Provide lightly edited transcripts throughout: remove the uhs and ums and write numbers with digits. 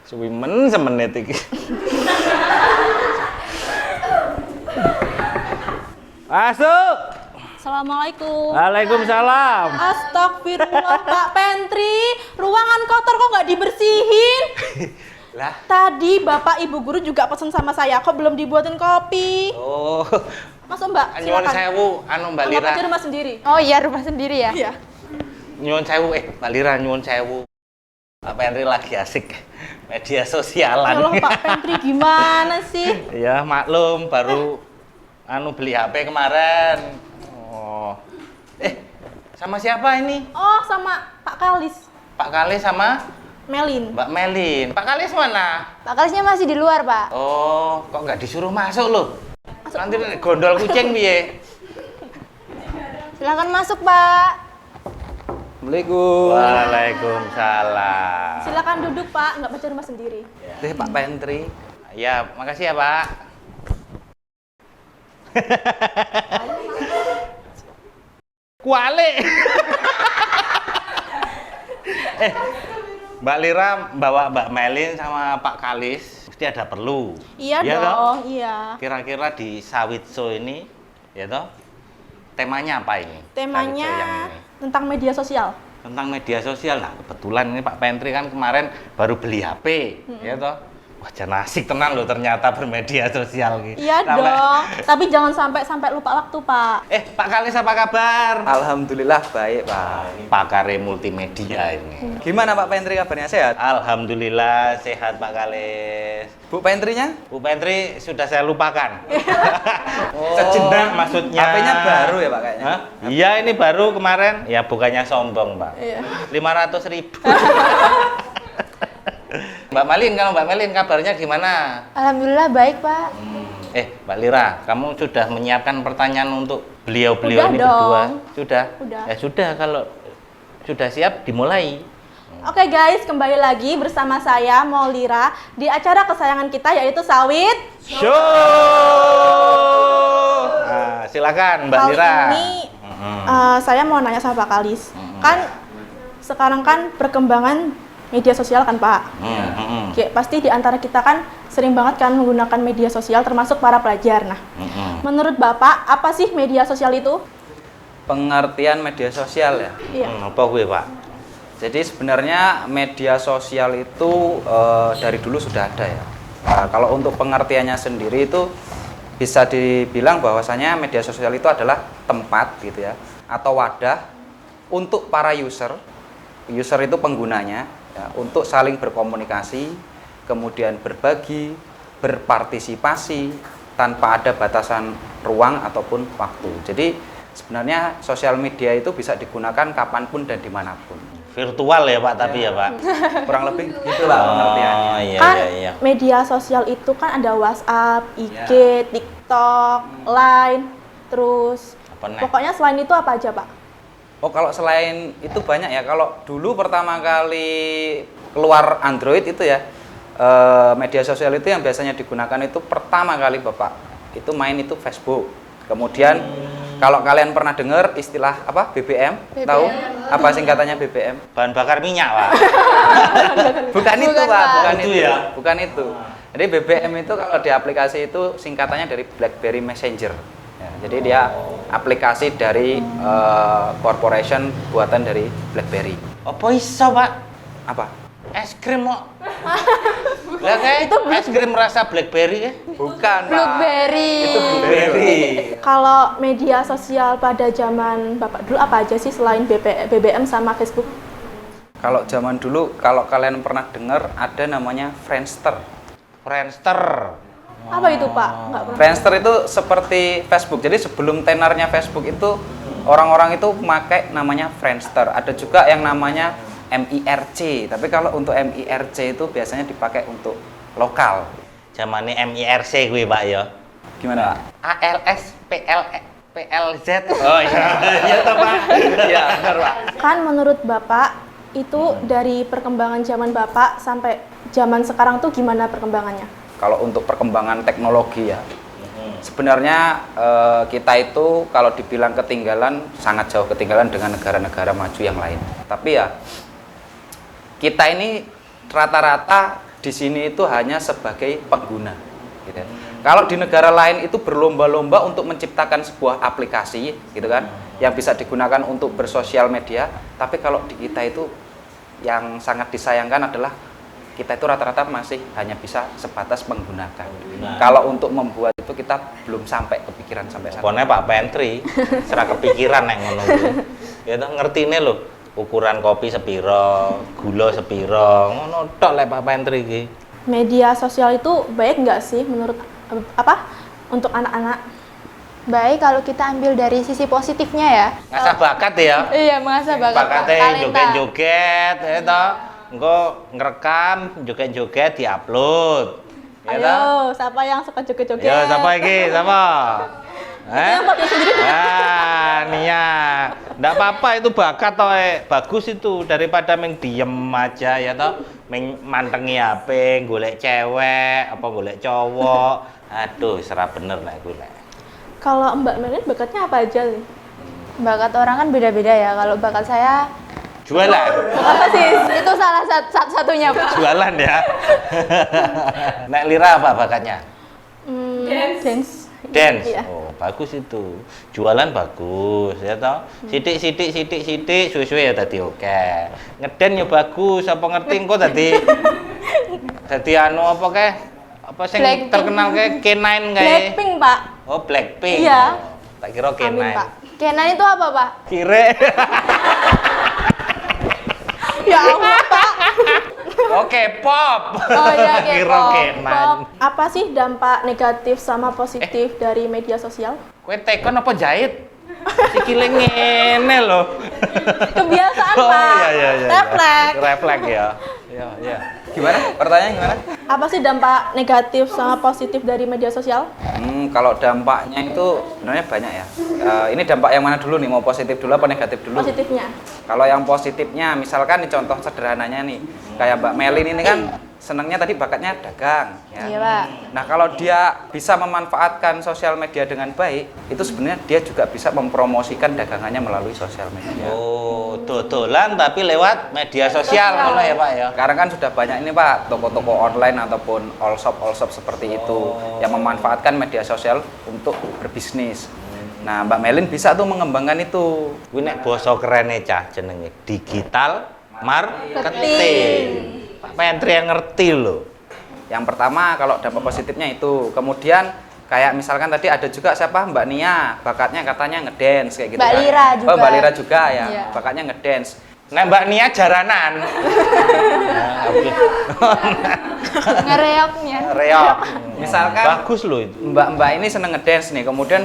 Suwimen semenit iki. Masuk. Assalamualaikum. Waalaikumsalam. Astagfirullah, Pak Pentri. Ruangan kotor kok nggak dibersihin? Lah. Tadi Bapak Ibu Guru juga pesen sama saya, kok belum dibuatin kopi? Oh. Masuk Mbak, Nyuwun silakan. sewu, Mbak Lira. Di rumah sendiri. Oh iya, rumah sendiri ya? Iya. Nyuwun sewu, Mbak Lira nyuwun sewu. Pak Henry lagi asik media sosialan. Halo Pak Pentri, gimana sih? Ya maklum, baru beli HP kemarin. Oh. Sama siapa ini? Oh, sama Pak Kalis. Pak Kalis sama Melin. Mbak Melin. Pak Kalis mana? Pak Kalisnya masih di luar, Pak. Oh, kok nggak disuruh masuk loh? Nanti gondol kucing piye? Silakan masuk, Pak. Assalamualaikum. Waalaikumsalam. Silakan duduk Pak, nggak baca rumah sendiri. Teh Pak Pentri. Ya, makasih ya Pak. Kuali. Mbak Lira bawa Mbak Melin sama Pak Kalis, mesti ada perlu. Iya Ya, dong, toh? iya. Kira-kira di Sawitso ini, ya toh? Temanya apa ini? Sawitso yang Temanya ini. tentang media sosial. Tentang media sosial. Nah, kebetulan ini Pak Pentri kan kemarin baru beli HP, ya toh? Wah, jangan asik tenan loh ternyata bermedia sosial gitu. Iya dong, tapi jangan sampai lupa waktu Pak. Pak Kalis apa kabar? Alhamdulillah baik, Pak. Pakare multimedia ini. Gimana Pak Pentri kabarnya sehat? Alhamdulillah sehat Pak Kalis. Bu Pentrinya? Bu Pentri sudah saya lupakan. Sejenak maksudnya. HP-nya baru ya Pak kayaknya? Hah? Iya ini baru kemarin. Ya bukannya sombong Pak. Iya. 500.000. Mbak Malin, kalau Mbak Malin kabarnya gimana? Alhamdulillah baik, Pak. Mbak Lira, kamu sudah menyiapkan pertanyaan untuk beliau-beliau Udah ini dong. berdua? Sudah? Udah. Ya sudah, kalau sudah siap dimulai. Oke guys, kembali lagi bersama saya Maulira di acara kesayangan kita yaitu Sawit Show. Nah, silakan Mbak Kali Lira. ini saya mau nanya sama Pak Kalis. Kan sekarang kan perkembangan media sosial kan Pak. Kayak pasti di antara kita kan sering banget kan menggunakan media sosial termasuk para pelajar. Nah, menurut Bapak apa sih media sosial itu? Pengertian media sosial ya. Iya. Apa gue Pak? Jadi sebenarnya media sosial itu dari dulu sudah ada ya. Kalau untuk pengertiannya sendiri itu bisa dibilang bahwasanya media sosial itu adalah tempat gitu ya, atau wadah untuk para user itu penggunanya ya, untuk saling berkomunikasi, kemudian berbagi, berpartisipasi tanpa ada batasan ruang ataupun waktu. Jadi sebenarnya sosial media itu bisa digunakan kapanpun dan dimanapun. Virtual ya Pak, tapi ya Pak. Kurang lebih gitu lah pengertiannya. Iya, Kan iya. media sosial itu kan ada WhatsApp, IG, TikTok, Line, terus Apa nih? pokoknya selain itu apa aja Pak? Oh kalau selain itu banyak ya. Kalau dulu pertama kali keluar Android itu ya, media sosial itu yang biasanya digunakan itu pertama kali Bapak itu main itu Facebook. Kemudian kalau kalian pernah dengar istilah apa BBM, tahu apa singkatannya BBM? Bahan bakar minyak Pak. Bukan itu Bukan, Pak, Pak. bukan Itu itu. ya? Bukan itu. Jadi BBM itu kalau di aplikasi itu singkatannya dari BlackBerry Messenger. Ya, jadi dia aplikasi dari corporation buatan dari BlackBerry. Apa iso Pak? Apa? Es krim kok. Lah kayak es krim rasa blackberry ya? Bukan, Pak. Blueberry. Itu blueberry. Kalau media sosial pada zaman Bapak dulu apa aja sih selain BBM sama Facebook? Kalau zaman dulu, kalau kalian pernah dengar ada namanya Friendster. Friendster. Apa itu Pak? Nggak pernah. Friendster itu seperti Facebook. Jadi sebelum tenarnya Facebook itu orang-orang itu memakai namanya Friendster. Ada juga yang namanya MIRC. Tapi kalau untuk MIRC itu biasanya dipakai untuk lokal. Zamane MIRC kuwi Pak ya. Gimana, Pak? ALS PLZ. Oh iya. Iya toh Pak. Iya, benar, Pak. Kan menurut Bapak itu dari perkembangan zaman Bapak sampai zaman sekarang tuh gimana perkembangannya? Kalau untuk perkembangan teknologi ya, sebenarnya kita itu kalau dibilang ketinggalan, sangat jauh ketinggalan dengan negara-negara maju yang lain. Tapi ya, kita ini rata-rata di sini itu hanya sebagai pengguna. Gitu. Kalau di negara lain itu berlomba-lomba untuk menciptakan sebuah aplikasi, gitu kan, yang bisa digunakan untuk bersosial media. Tapi kalau di kita itu yang sangat disayangkan adalah kita itu rata-rata masih hanya bisa sebatas menggunakan. Kalau untuk membuat itu kita belum sampai kepikiran sampai sana. Pokoknya Pak Pentri serah kepikiran nek ngono kuwi. Ya toh ngertine lho ukuran kopi sepiro, gula sepiro, ngono tok lek Pak Pentri iki. Media sosial itu baik nggak sih menurut untuk anak-anak? Baik kalau kita ambil dari sisi positifnya ya. Ngasah bakat ya. Iya, mengasah bakat. Bakatnya talenta. joget-joget ya toh. Engko ngerekam, joget-joget diupload. Ya toh? Ayo, siapa yang suka joget-joget? Ya, siapa iki? Siapa? Yang Mbak Tia sendiri. Nia. Nggak apa-apa itu bakat toh, bagus itu daripada meng diem aja ya toh. Meng mantengi HP, golek cewek, apa golek cowok. Aduh, serah bener lah gue lah. Kalau Mbak Melin bakatnya apa aja nih? Bakat orang kan beda-beda ya. Kalau bakat saya Jualan. Apa sih? itu salah satu-satunya, Pak. Jualan ya. Nek Lira apa bakatnya? Dance. Dance. Iya. Oh, bagus itu. Jualan bagus ya toh. Sidik suwe-suwe ya tadi oke. Ngeden ya bagus, apa ngerti engko tadi. Dadi anu apa kae? Apa sing Blackpink. terkenal kae K9 kae? Blackpink, Pak. Oh, Blackpink. Iya. Tak kira K9. Amin, Pak. Kenan itu apa, Pak? Kire. Ya Allah, Pak. Oke, pop. Oh iya, Kira K-pop. K9. Apa sih dampak negatif sama positif dari media sosial? Kowe tekon apa jahit? Sikile ngene lho. Kebiasaan, Oh Pak. iya. Refleks. Refleks ya. Iya. Gimana? Pertanyaannya gimana? Apa sih dampak negatif sama positif dari media sosial? Kalau dampaknya itu sebenarnya banyak ya. Ini dampak yang mana dulu nih? Mau positif dulu apa negatif dulu? Positifnya. Kalau yang positifnya, misalkan nih contoh sederhananya nih, kayak Mbak Melin ini kan senangnya tadi bakatnya dagang. Ya. Iya, Pak. Nah kalau dia bisa memanfaatkan sosial media dengan baik, itu sebenarnya dia juga bisa mempromosikan dagangannya melalui sosial media. Oh, dodolan tapi lewat media sosial ngono ya, Pak ya. Sekarang kan sudah banyak ini Pak, toko-toko online ataupun all shop seperti itu yang memanfaatkan media sosial untuk berbisnis. Nah, Mbak Melin bisa tuh mengembangkan itu. Kuwi nek basa kerene cah jenenge digital marketing. Pak Menteri yang ngerti loh. Yang pertama kalau dampak positifnya itu, kemudian kayak misalkan tadi ada juga siapa Mbak Nia, bakatnya katanya ngedance kayak gitu. Mbak kan. Lira juga. Oh, Mbak Lira juga ya, Iya. bakatnya ngedance. Nek Mbak Nia jaranan. Ngereoknya. Reok. Misalkan bagus loh itu. Mbak ini seneng ngedance nih, kemudian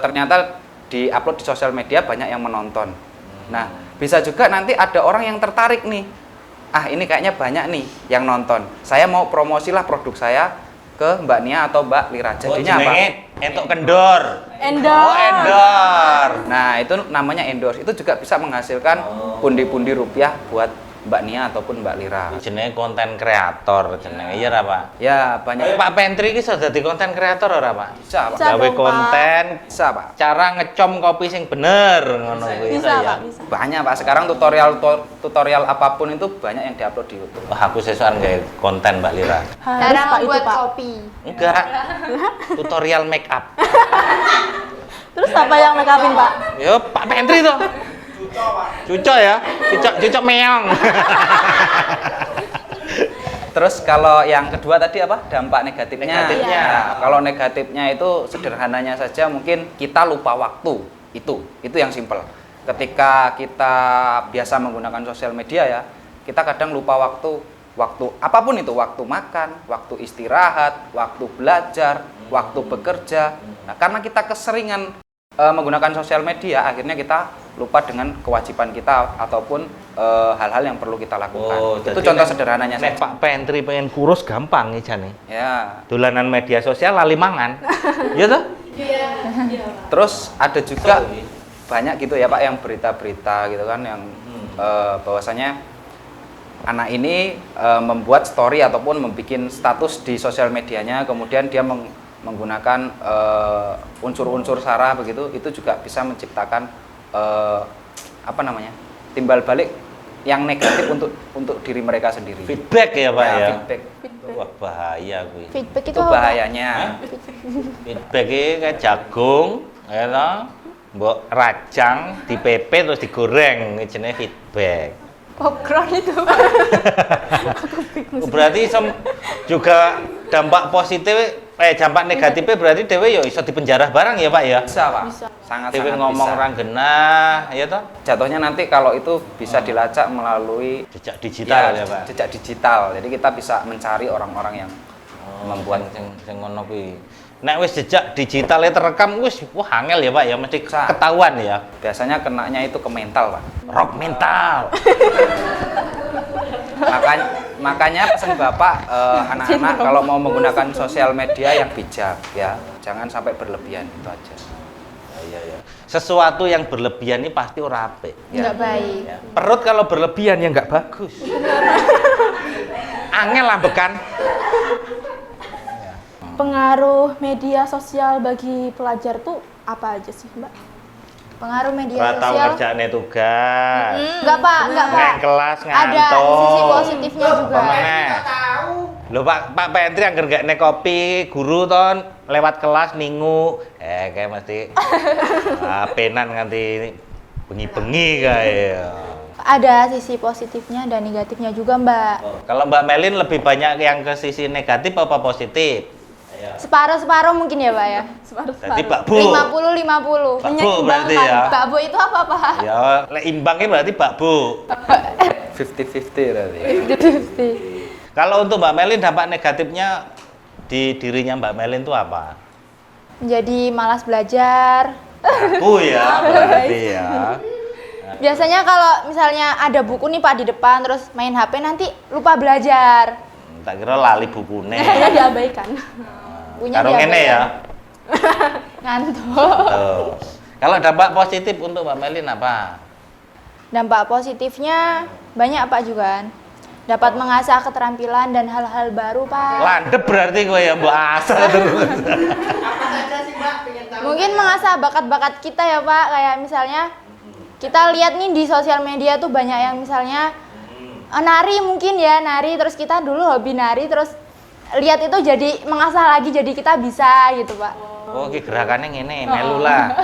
ternyata di-upload di sosial media banyak yang menonton. Nah, bisa juga nanti ada orang yang tertarik nih. Ah, ini kayaknya banyak nih yang nonton. Saya mau promosilah produk saya ke Mbak Nia atau Mbak Lira. Jadinya apa? Entuk kendor. Endorse. Oh, endor. Nah, itu namanya endorse. Itu juga bisa menghasilkan pundi-pundi rupiah buat Mbak Nia ataupun Mbak Lira. Jenenge konten kreator jenenge. Iya ra, Pak? Ya, banyak. Pak Pentri iki iso dadi konten kreator ora, Pak? Bisa, Pak. Bisa Gawe dong, Pak. konten, Bisa, Pak. cara ngecom kopi sing bener ngono kuwi. Bisa, ya. Pak, bisa. Banyak, Pak. Sekarang tutorial apapun itu banyak yang diupload di YouTube. Wah, aku sesuatu gawe konten Mbak Lira. Harus, Cara Pak, itu, membuat Pak. kopi. Enggak. Tutorial make up. Terus apa yang make upin, Pak? Yo, Pak Pentri tuh. Cucok ya. Cucok meong. Terus kalau yang kedua tadi apa? Dampak negatifnya. Negatifnya. Nah, kalau negatifnya itu sederhananya saja mungkin kita lupa waktu. Itu yang simpel. Ketika kita biasa menggunakan sosial media ya, kita kadang lupa waktu apapun itu, waktu makan, waktu istirahat, waktu belajar, waktu bekerja. Nah, karena kita keseringan menggunakan sosial media, akhirnya kita lupa dengan kewajiban kita ataupun hal-hal yang perlu kita lakukan. Itu contoh sederhananya nek saja. Pak Pentri pengen kurus gampang nih jane. Ya. Dolanan media sosial lali mangan. Iya toh? Terus ada juga banyak gitu ya Pak yang berita-berita gitu kan yang bahwasanya anak ini membuat story ataupun membuat status di sosial medianya, kemudian dia menggunakan unsur-unsur sara begitu, itu juga bisa menciptakan timbal balik yang negatif untuk diri mereka sendiri. Feedback ya Pak ya. Feedback. Wah bahaya kuwi. Feedback itu Itu apa? bahayanya. Feedback ini kayak jagung, ya toh? Mbok rajang, dipepe terus digoreng, ini jenenge feedback. Popcorn itu. Berarti juga dampak positif, dampak negatifnya berarti dewe yo iso dipenjara barang ya Pak ya? Bisa Pak. Bisa. Sangat Dewe sangat ngomong bisa. orang genah, ya toh? Jatuhnya nanti kalau itu bisa dilacak melalui Jejak digital ya Pak. jejak digital. Jadi kita bisa mencari orang-orang yang membuat sing ngono kuwi. Nek wis jejak digitalnya terekam wis wah angel ya Pak ya, mesti Bisa. ketahuan ya. biasanya kenanya itu ke mental Pak. Rock mental. Makanya pesan Bapak anak-anak kalau mau menggunakan sosial media yang bijak ya, jangan sampai berlebihan, itu aja. Iya. Sesuatu yang berlebihan ini pasti ora apik. Nggak baik. Ya. Perut kalau berlebihan ya nggak bagus. Angel lambekan. Pengaruh media sosial bagi pelajar tuh apa aja sih, Mbak? Pengaruh media Ora tau sosial. ngerjaane tugas. Enggak Pak, enggak Pak. Neng kelas ngantuk. Ada sisi positifnya juga. Pemeneh. Lho Pak Pentri angger gak nek kopi, guru ton lewat kelas ningu. Kayak mesti penan nganti bengi-bengi kae. Ada sisi positifnya dan negatifnya juga Mbak. Kalau Mbak Melin lebih banyak yang ke sisi negatif apa positif? Separuh-separuh mungkin ya Pak ya. Jadi Pak Bu. 50-50. Pak Bu berarti ya. Mbak Bu itu apa Pak? Ya, lek imbangnya berarti Pak Bu. 50-50 berarti. Kalau untuk Mbak Melin dampak negatifnya di dirinya Mbak Melin itu apa? Jadi malas belajar. Aku ya, berarti ya. Biasanya kalau misalnya ada buku nih Pak di depan terus main HP nanti lupa belajar. Tak kira lali bukune. Kayaknya diabaikan. Punya Karo ngene ya. Ngantuk. Tuh. Kalau dampak positif untuk Mbak Melin apa? Dampak positifnya banyak Pak juga kan. Dapat mengasah keterampilan dan hal-hal baru Pak. Landep berarti gue ya mbak asal terus. Mungkin mengasah bakat-bakat kita ya Pak. Kayak misalnya kita lihat nih di sosial media tuh banyak yang misalnya nari mungkin ya, nari terus kita dulu hobi nari terus lihat itu jadi mengasah lagi jadi kita bisa gitu Pak. Oh, ki gerakannya ngene, melu lah.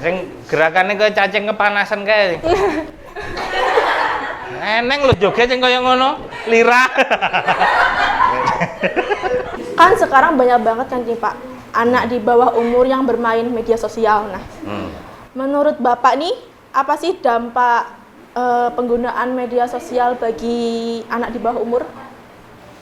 Sing gerakannya kayak cacing kepanasan kayak. Eneng lu joget sing kaya ngono, lirah. Kan sekarang banyak banget kan nih Pak, anak di bawah umur yang bermain media sosial. Nah, menurut Bapak nih, apa sih dampak penggunaan media sosial bagi anak di bawah umur?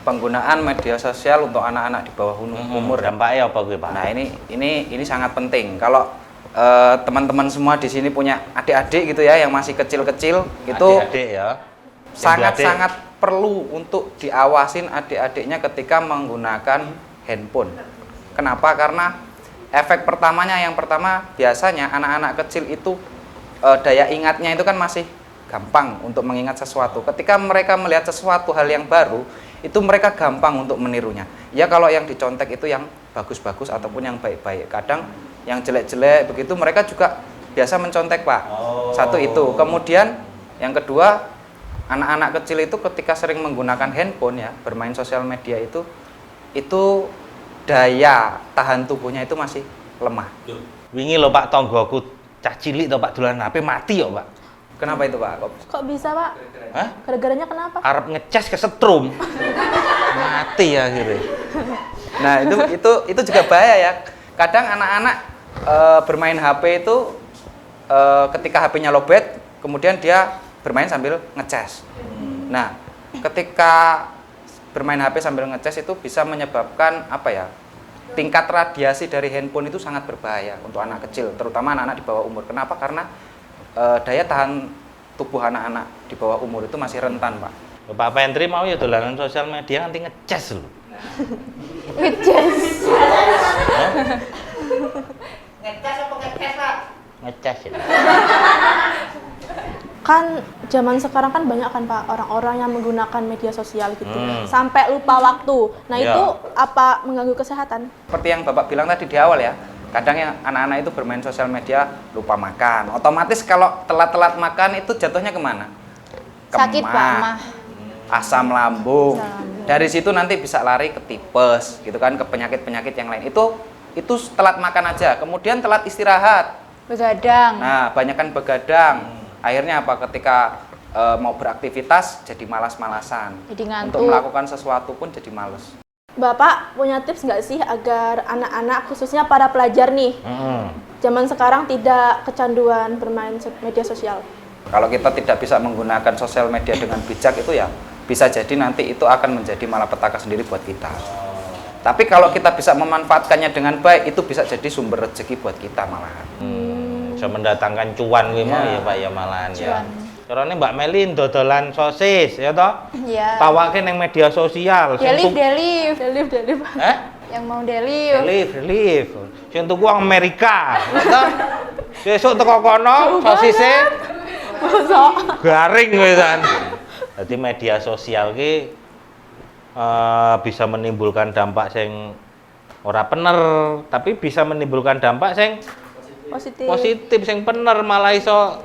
Penggunaan media sosial untuk anak-anak di bawah umur. Dampaknya apa gue Pak? Nah, ini sangat penting. Kalau teman-teman semua di sini punya adik-adik gitu ya yang masih kecil-kecil, itu adik-adik ya. sangat-sangat perlu untuk diawasin adik-adiknya ketika menggunakan handphone. Kenapa? Karena efek pertamanya, yang pertama biasanya anak-anak kecil itu daya ingatnya itu kan masih gampang untuk mengingat sesuatu. Ketika mereka melihat sesuatu hal yang baru, itu mereka gampang untuk menirunya. Ya kalau yang dicontek itu yang bagus-bagus ataupun yang baik-baik. Kadang yang jelek-jelek begitu mereka juga biasa mencontek Pak. Satu itu. Kemudian yang kedua, anak-anak kecil itu ketika sering menggunakan handphone ya, bermain sosial media itu daya tahan tubuhnya itu masih lemah. Wingi lho Pak, tonggoku cah cilik to Pak dolan HP mati yo Pak. Kenapa itu Pak? Kok bisa Pak? Hah? Gara-garanya kenapa? Arep ngecas kesetrum. Mati akhirnya. Nah, itu juga bahaya ya. Kadang anak-anak bermain HP itu ketika HP-nya lowbat, kemudian dia bermain sambil ngecas. Nah, ketika bermain HP sambil ngecas itu bisa menyebabkan apa ya? tingkat radiasi dari handphone itu sangat berbahaya untuk anak kecil, terutama anak-anak di bawah umur. Kenapa? Karena daya tahan tubuh anak-anak di bawah umur itu masih rentan, Pak. Pak Pentri mau ya dolanan sosial media nanti ngecas lho. Ngecas. Ngecas apa ngecas, Pak? Ngecas ya. Kan zaman sekarang kan banyak kan Pak orang-orang yang menggunakan media sosial gitu sampai lupa waktu. Nah Ya. itu apa mengganggu kesehatan? Seperti yang Bapak bilang tadi di awal ya, kadang yang anak-anak itu bermain sosial media lupa makan. Otomatis kalau telat-telat makan itu jatuhnya kemana? Sakit, Pak, mah. Asam lambung. Dari situ nanti bisa lari ke tipes, gitu kan, ke penyakit-penyakit yang lain. Itu telat makan aja, kemudian telat istirahat. Begadang. Nah, banyakan begadang. Akhirnya apa? Ketika mau beraktivitas jadi malas-malasan. Jadi ngantuk. Untuk melakukan sesuatu pun jadi males. Bapak punya tips nggak sih agar anak-anak khususnya para pelajar nih zaman sekarang tidak kecanduan bermain media sosial? Kalau kita tidak bisa menggunakan sosial media dengan bijak itu ya bisa jadi nanti itu akan menjadi malapetaka sendiri buat kita. Tapi kalau kita bisa memanfaatkannya dengan baik itu bisa jadi sumber rezeki buat kita malahan. Bisa mendatangkan cuan kuwi mau ya Pak ya malahan ya. Carane Mbak Melin dodolan sosis ya toh? Iya. Tawake ning media sosial. Delif. Delif Pak. Yang mau delif. Delif. Sing tuku wong Amerika, ya toh? Sesuk teko kono sosise garing wisan. Jadi media sosial ki bisa menimbulkan dampak sing ora bener, tapi bisa menimbulkan dampak sing positif sing bener malah iso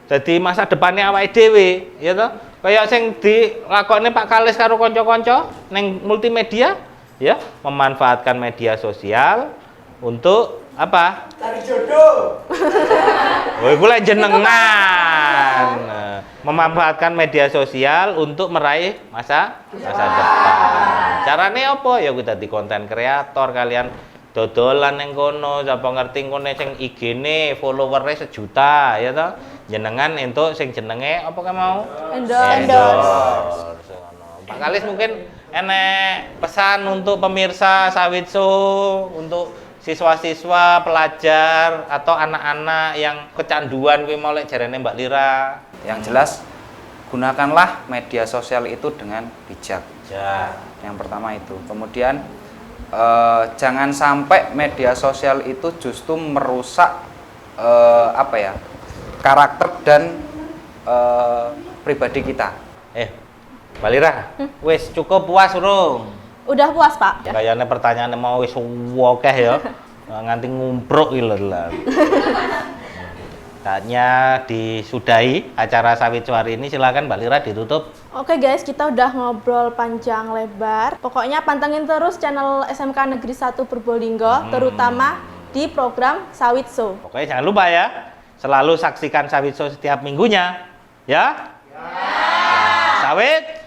jadi masa depannya awake dhewe ya toh kaya sing dilakoni Pak Kalis karo kanca-kanca ning multimedia ya memanfaatkan media sosial untuk apa? Cari jodoh. Oh, iku lek jenengan. Memanfaatkan media sosial untuk meraih masa depan. Carane apa? Ya kita di konten kreator kalian dodolan yang kono, siapa ngerti kono sing IG-ne followernya 1 juta ya toh. Jenengan entuk sing jenenge apa ka mau? Endorse. Pak Kalis mungkin enek pesan untuk pemirsa Sawitso, untuk siswa-siswa, pelajar atau anak-anak yang kecanduan kuwi mau lek jarene Mbak Lira. Yang jelas gunakanlah media sosial itu dengan bijak. Ya. Yang pertama itu. Kemudian jangan sampai media sosial itu justru merusak karakter dan pribadi kita. Mbak Lira, wis cukup puas urung? Udah puas Pak? Kayaknya pertanyaannya mau wis wokeh ya. Nganti ngumpruk iki lho. Saatnya disudahi acara Sawitso hari ini, silakan Mbak Lira ditutup. Oke guys, kita udah ngobrol panjang lebar. Pokoknya pantengin terus channel SMK Negeri 1 Purbolinggo, terutama di program Sawitso. Oke, jangan lupa ya, selalu saksikan Sawitso setiap minggunya. Ya? Sawit